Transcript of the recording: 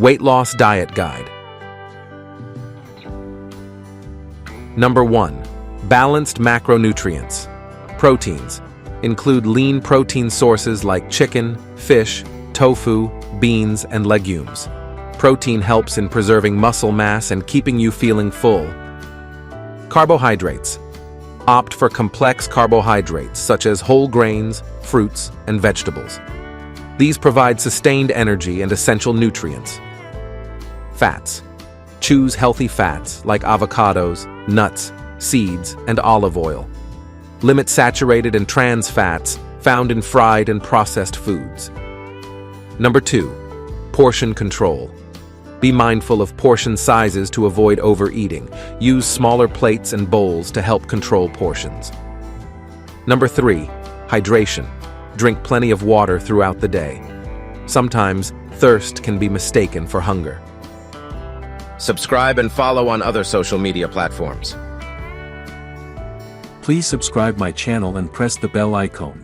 Weight Loss Diet Guide. Number 1. Balanced macronutrients. Proteins. Include lean protein sources like chicken, fish, tofu, beans, and legumes. Protein helps in preserving muscle mass and keeping you feeling full. Carbohydrates. Opt for complex carbohydrates such as whole grains, fruits, and vegetables. These provide sustained energy and essential nutrients. Fats. Choose healthy fats like avocados, nuts, seeds, and olive oil. Limit saturated and trans fats found in fried and processed foods. Number 2. Portion control. Be mindful of portion sizes to avoid overeating. Use smaller plates and bowls to help control portions. Number 3. Hydration. Drink plenty of water throughout the day. Sometimes, thirst can be mistaken for hunger. Subscribe and follow on other social media platforms. Please subscribe my channel and press the bell icon.